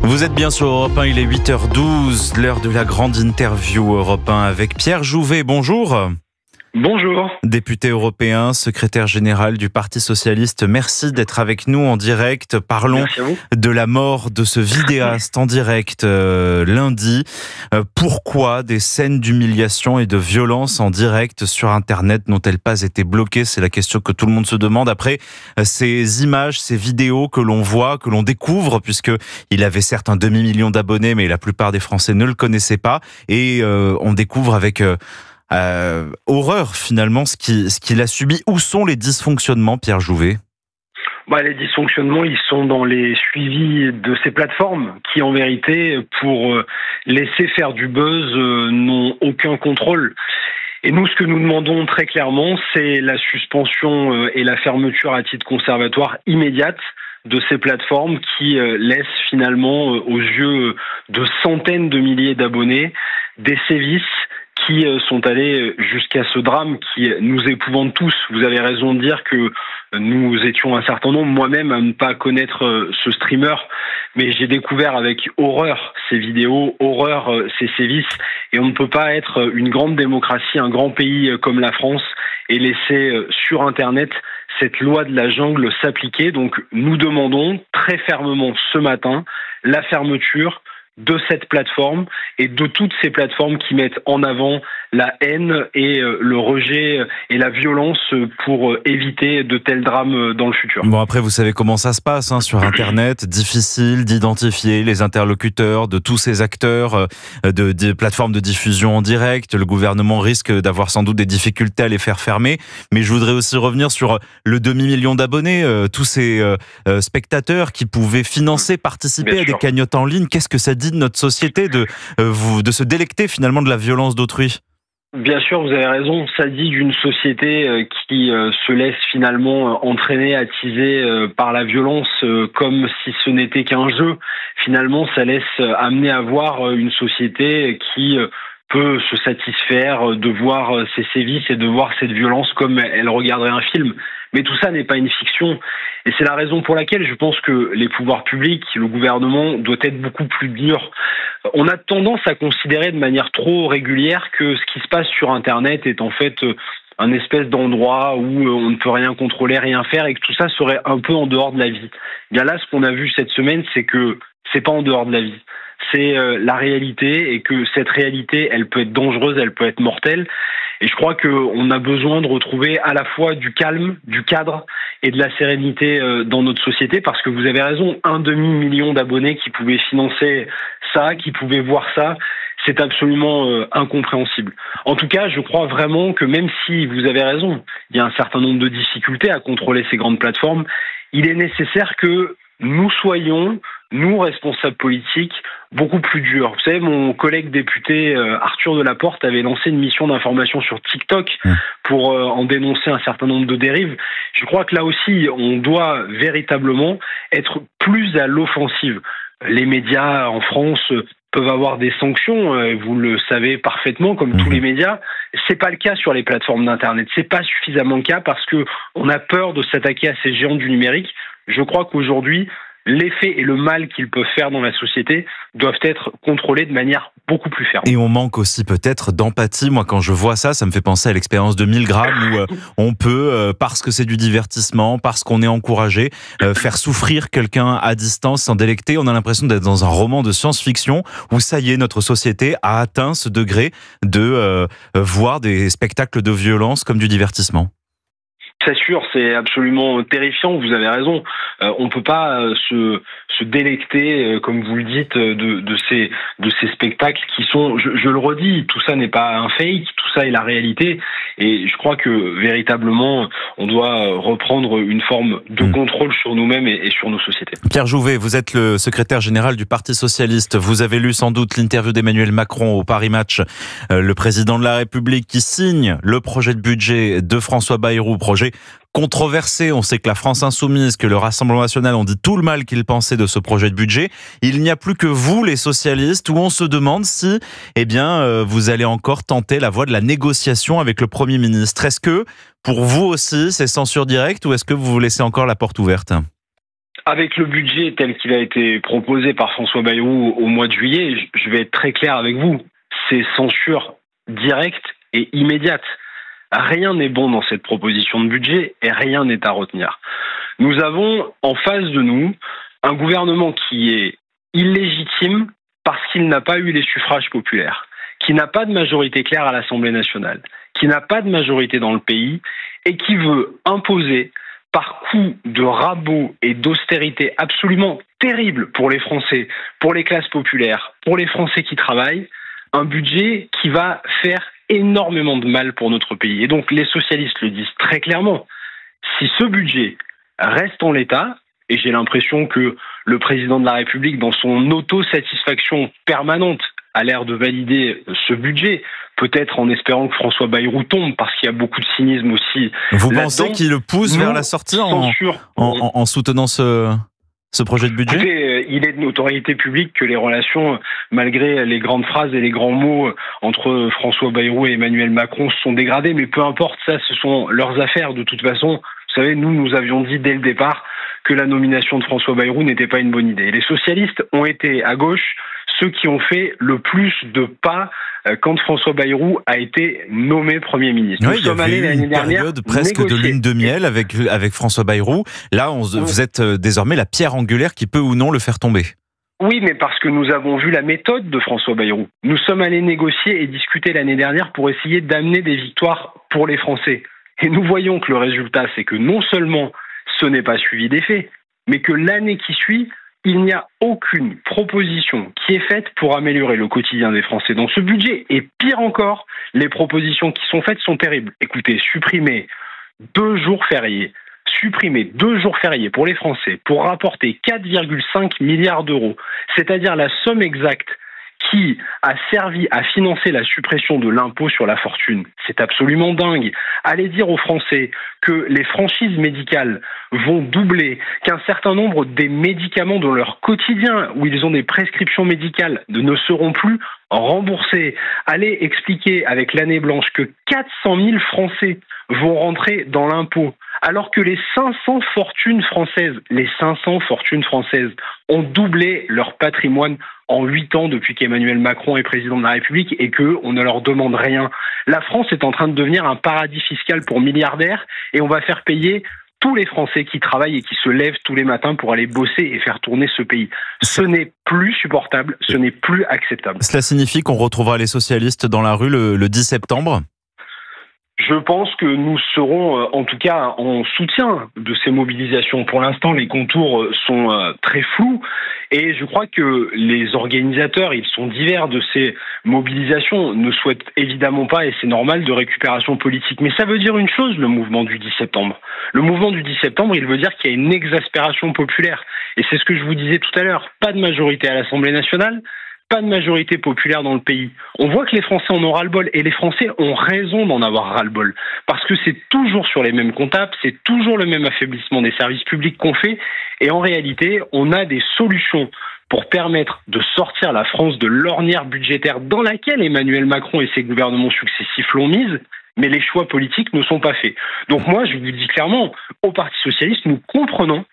Vous êtes bien sur Europe 1, il est 8h12, l'heure de la grande interview Europe 1 avec Pierre Jouvet. Bonjour. Bonjour. Député européen, secrétaire général du Parti socialiste, merci d'être avec nous en direct. Parlons de la mort de ce vidéaste en direct lundi. Pourquoi des scènes d'humiliation et de violence en direct sur Internet n'ont-elles pas été bloquées? C'est la question que tout le monde se demande. Après ces images, ces vidéos que l'on voit, que l'on découvre, puisqu'il avait certes un demi-million d'abonnés, mais la plupart des Français ne le connaissaient pas. Et on découvre avec horreur finalement ce qu'il a subi. Où sont les dysfonctionnements, Pierre Jouvet? Les dysfonctionnements, ils sont dans les suivis de ces plateformes qui, en vérité, pour laisser faire du buzz, n'ont aucun contrôle. Et nous, ce que nous demandons très clairement, c'est la suspension et la fermeture à titre conservatoire immédiate de ces plateformes qui laissent finalement aux yeux de centaines de milliers d'abonnés des sévices qui sont allés jusqu'à ce drame qui nous épouvante tous. Vous avez raison de dire que nous étions un certain nombre, moi-même, à ne pas connaître ce streamer, mais j'ai découvert avec horreur ces vidéos, horreur ces sévices, et on ne peut pas être une grande démocratie, un grand pays comme la France, et laisser sur Internet cette loi de la jungle s'appliquer. Donc nous demandons très fermement ce matin la fermeture de cette plateforme et de toutes ces plateformes qui mettent en avant la haine et le rejet et la violence pour éviter de tels drames dans le futur. Bon, après, vous savez comment ça se passe sur Internet. Difficile d'identifier les interlocuteurs de tous ces acteurs de plateformes de diffusion en direct. Le gouvernement risque d'avoir sans doute des difficultés à les faire fermer. Mais je voudrais aussi revenir sur le demi-million d'abonnés, tous ces spectateurs qui pouvaient financer, participer à des cagnottes en ligne. Qu'est-ce que ça dit de notre société de se délecter finalement de la violence d'autrui? Bien sûr, vous avez raison. Ça dit d'une société qui se laisse finalement entraîner, attiser par la violence comme si ce n'était qu'un jeu. Finalement, ça laisse amener à voir une société qui peut se satisfaire de voir ces sévices et de voir cette violence comme elle regarderait un film. Mais tout ça n'est pas une fiction. Et c'est la raison pour laquelle je pense que les pouvoirs publics, le gouvernement, doit être beaucoup plus dur. On a tendance à considérer de manière trop régulière que ce qui se passe sur Internet est en fait un espèce d'endroit où on ne peut rien contrôler, rien faire, et que tout ça serait un peu en dehors de la vie. Bien là, ce qu'on a vu cette semaine, c'est que c'est pas en dehors de la vie. C'est la réalité, et que cette réalité, elle peut être dangereuse, elle peut être mortelle. Et je crois qu'on a besoin de retrouver à la fois du calme, du cadre et de la sérénité dans notre société, parce que vous avez raison, un demi-million d'abonnés qui pouvaient financer ça, qui pouvaient voir ça, c'est absolument incompréhensible. En tout cas, je crois vraiment que même si vous avez raison, il y a un certain nombre de difficultés à contrôler ces grandes plateformes, il est nécessaire que nous soyons, nous, responsables politiques, beaucoup plus durs. Vous savez, mon collègue député Arthur Delaporte avait lancé une mission d'information sur TikTok pour en dénoncer un certain nombre de dérives. Je crois que là aussi, on doit véritablement être plus à l'offensive. Les médias en France peuvent avoir des sanctions, vous le savez parfaitement, comme tous les médias. C'est pas le cas sur les plateformes d'Internet. C'est pas suffisamment le cas parce que on a peur de s'attaquer à ces géants du numérique. Je crois qu'aujourd'hui, l'effet et le mal qu'ils peuvent faire dans la société doivent être contrôlés de manière beaucoup plus ferme. Et on manque aussi peut-être d'empathie. Moi, quand je vois ça, ça me fait penser à l'expérience de 1000 grammes où on peut, parce que c'est du divertissement, parce qu'on est encouragé, faire souffrir quelqu'un à distance, s'en délecter. On a l'impression d'être dans un roman de science-fiction où ça y est, notre société a atteint ce degré de voir des spectacles de violence comme du divertissement. C'est sûr, c'est absolument terrifiant, vous avez raison. On ne peut pas se délecter, comme vous le dites, de ces spectacles qui sont, je le redis, tout ça n'est pas un fake, tout ça est la réalité. Et je crois que véritablement, on doit reprendre une forme de contrôle sur nous-mêmes et sur nos sociétés. Pierre Jouvet, vous êtes le secrétaire général du Parti socialiste. Vous avez lu sans doute l'interview d'Emmanuel Macron au Paris Match, le président de la République qui signe le projet de budget de François Bayrou, projet controversé. On sait que la France Insoumise, que le Rassemblement National ont dit tout le mal qu'ils pensaient de ce projet de budget. Il n'y a plus que vous, les socialistes, où on se demande si, vous allez encore tenter la voie de la négociation avec le Premier ministre. Est-ce que, pour vous aussi, c'est censure directe ou est-ce que vous vous laissez encore la porte ouverte ? Avec le budget tel qu'il a été proposé par François Bayrou au mois de juillet, je vais être très clair avec vous, c'est censure directe et immédiate. Rien n'est bon dans cette proposition de budget et rien n'est à retenir. Nous avons en face de nous un gouvernement qui est illégitime parce qu'il n'a pas eu les suffrages populaires, qui n'a pas de majorité claire à l'Assemblée nationale, qui n'a pas de majorité dans le pays et qui veut imposer par coup de rabot et d'austérité absolument terrible pour les Français, pour les classes populaires, pour les Français qui travaillent, un budget qui va faire énormément de mal pour notre pays. Et donc les socialistes le disent très clairement, si ce budget reste en l'état, et j'ai l'impression que le président de la République, dans son autosatisfaction permanente, a l'air de valider ce budget, peut-être en espérant que François Bayrou tombe, parce qu'il y a beaucoup de cynisme aussi. Vous pensez qu'il le pousse vers la sortie en soutenant ce projet de budget ? Écoutez, il est de notoriété publique que les relations, malgré les grandes phrases et les grands mots entre François Bayrou et Emmanuel Macron, se sont dégradées, mais peu importe, ça, ce sont leurs affaires. De toute façon, vous savez, nous avions dit dès le départ que la nomination de François Bayrou n'était pas une bonne idée. Les socialistes ont été, à gauche, ceux qui ont fait le plus de pas quand François Bayrou a été nommé Premier ministre. Oui, nous sommes allés l'année dernière période presque négocier. De lune de miel avec François Bayrou. Là, vous êtes désormais la pierre angulaire qui peut ou non le faire tomber. Oui, mais parce que nous avons vu la méthode de François Bayrou. Nous sommes allés négocier et discuter l'année dernière pour essayer d'amener des victoires pour les Français. Et nous voyons que le résultat, c'est que non seulement ce n'est pas suivi d'effet, mais que l'année qui suit, il n'y a aucune proposition qui est faite pour améliorer le quotidien des Français dans ce budget. Et pire encore, les propositions qui sont faites sont terribles. Écoutez, supprimer 2 jours fériés, pour les Français pour rapporter 4,5 milliards d'euros, c'est-à-dire la somme exacte qui a servi à financer la suppression de l'impôt sur la fortune. C'est absolument dingue. Allez dire aux Français que les franchises médicales vont doubler, qu'un certain nombre des médicaments dans leur quotidien, où ils ont des prescriptions médicales, ne seront plus remboursés. Allez expliquer avec l'année blanche que 400 000 Français vont rentrer dans l'impôt, alors que les 500 fortunes françaises ont doublé leur patrimoine en 8 ans depuis qu'Emmanuel Macron est président de la République et qu'on ne leur demande rien. La France est en train de devenir un paradis fiscal pour milliardaires et on va faire payer tous les Français qui travaillent et qui se lèvent tous les matins pour aller bosser et faire tourner ce pays. Ce n'est plus supportable, ce n'est plus acceptable. Cela signifie qu'on retrouvera les socialistes dans la rue le 10 septembre ? Je pense que nous serons en tout cas en soutien de ces mobilisations. Pour l'instant, les contours sont très flous et je crois que les organisateurs, ils sont divers de ces mobilisations, ne souhaitent évidemment pas, et c'est normal, de récupération politique. Mais ça veut dire une chose, le mouvement du 10 septembre. Le mouvement du 10 septembre, il veut dire qu'il y a une exaspération populaire. Et c'est ce que je vous disais tout à l'heure. Pas de majorité à l'Assemblée nationale, pas de majorité populaire dans le pays. On voit que les Français en ont ras-le-bol et les Français ont raison d'en avoir ras-le-bol parce que c'est toujours sur les mêmes comptables, c'est toujours le même affaiblissement des services publics qu'on fait et en réalité, on a des solutions pour permettre de sortir la France de l'ornière budgétaire dans laquelle Emmanuel Macron et ses gouvernements successifs l'ont mise, mais les choix politiques ne sont pas faits. Donc moi, je vous dis clairement, au Parti socialiste, nous comprenons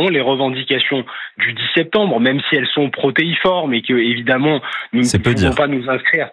les revendications du 10 septembre, même si elles sont protéiformes et que, évidemment, nous ne pouvons pas nous inscrire.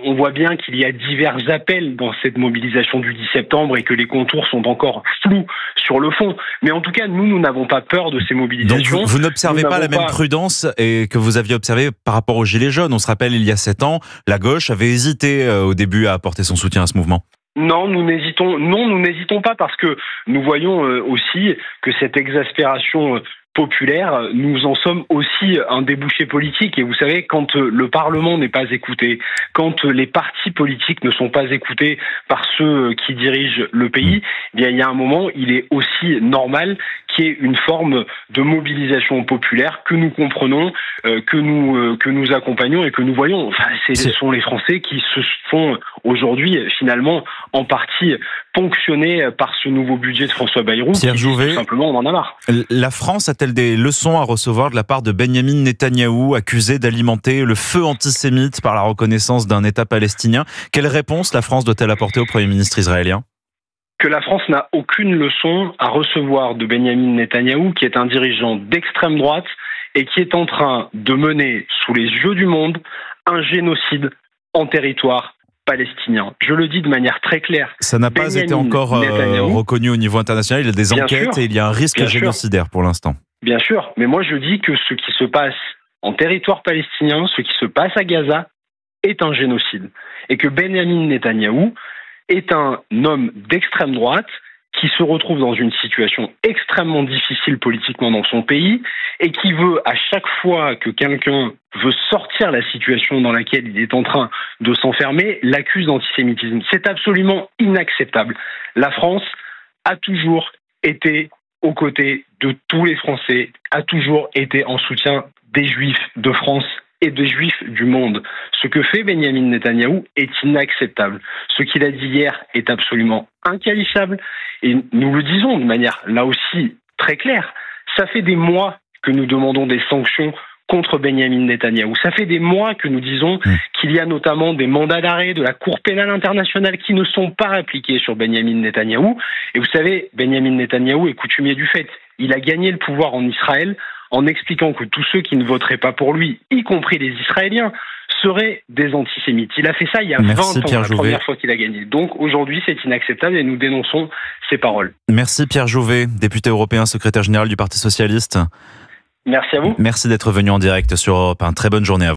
On voit bien qu'il y a divers appels dans cette mobilisation du 10 septembre et que les contours sont encore flous sur le fond. Mais en tout cas, nous n'avons pas peur de ces mobilisations. Donc vous n'observez pas la même prudence que vous aviez observé par rapport aux Gilets jaunes. On se rappelle, il y a 7 ans, la gauche avait hésité au début à apporter son soutien à ce mouvement. Non, nous n'hésitons pas parce que nous voyons aussi que cette exaspération populaire, nous en sommes aussi un débouché politique. Et vous savez, quand le Parlement n'est pas écouté, quand les partis politiques ne sont pas écoutés par ceux qui dirigent le pays, eh bien, il y a un moment, il est aussi normal qu'il y ait une forme de mobilisation populaire que nous comprenons, que nous accompagnons et que nous voyons. Enfin, ce sont les Français qui se font aujourd'hui, finalement, en partie ponctionnés par ce nouveau budget de François Bayrou. Pierre Jouvet, tout simplement, on en a marre. La France a-t-elle des leçons à recevoir de la part de Benyamin Netanyahou, accusé d'alimenter le feu antisémite par la reconnaissance d'un État palestinien ? Quelle réponse la France doit-elle apporter au Premier ministre israélien ? que la France n'a aucune leçon à recevoir de Benyamin Netanyahou, qui est un dirigeant d'extrême droite et qui est en train de mener sous les yeux du monde un génocide en territoire palestinien. Je le dis de manière très claire. Ça n'a pas été encore reconnu au niveau international. Il y a des enquêtes et il y a un risque génocidaire pour l'instant. Bien sûr, mais moi je dis que ce qui se passe en territoire palestinien, ce qui se passe à Gaza, est un génocide. Et que Benyamin Netanyahou est un homme d'extrême droite qui se retrouve dans une situation extrêmement difficile politiquement dans son pays et qui veut, à chaque fois que quelqu'un veut sortir la situation dans laquelle il est en train de s'enfermer, l'accuse d'antisémitisme. C'est absolument inacceptable. La France a toujours été aux côtés de tous les Français, a toujours été en soutien des Juifs de France et des Juifs du monde. Ce que fait Benyamin Netanyahou est inacceptable. Ce qu'il a dit hier est absolument inqualifiable et nous le disons de manière là aussi très claire. Ça fait des mois que nous demandons des sanctions contre Benyamin Netanyahou. Ça fait des mois que nous disons qu'il y a notamment des mandats d'arrêt de la Cour pénale internationale qui ne sont pas appliqués sur Benyamin Netanyahou. Et vous savez, Benyamin Netanyahou est coutumier du fait. Il a gagné le pouvoir en Israël en expliquant que tous ceux qui ne voteraient pas pour lui, y compris les Israéliens, seraient des antisémites. Il a fait ça il y a 20 ans, la première fois qu'il a gagné. Donc aujourd'hui, c'est inacceptable et nous dénonçons ces paroles. Merci Pierre Jouvet, député européen, secrétaire général du Parti socialiste. Merci à vous. Merci d'être venu en direct sur Europe 1. Très bonne journée à vous.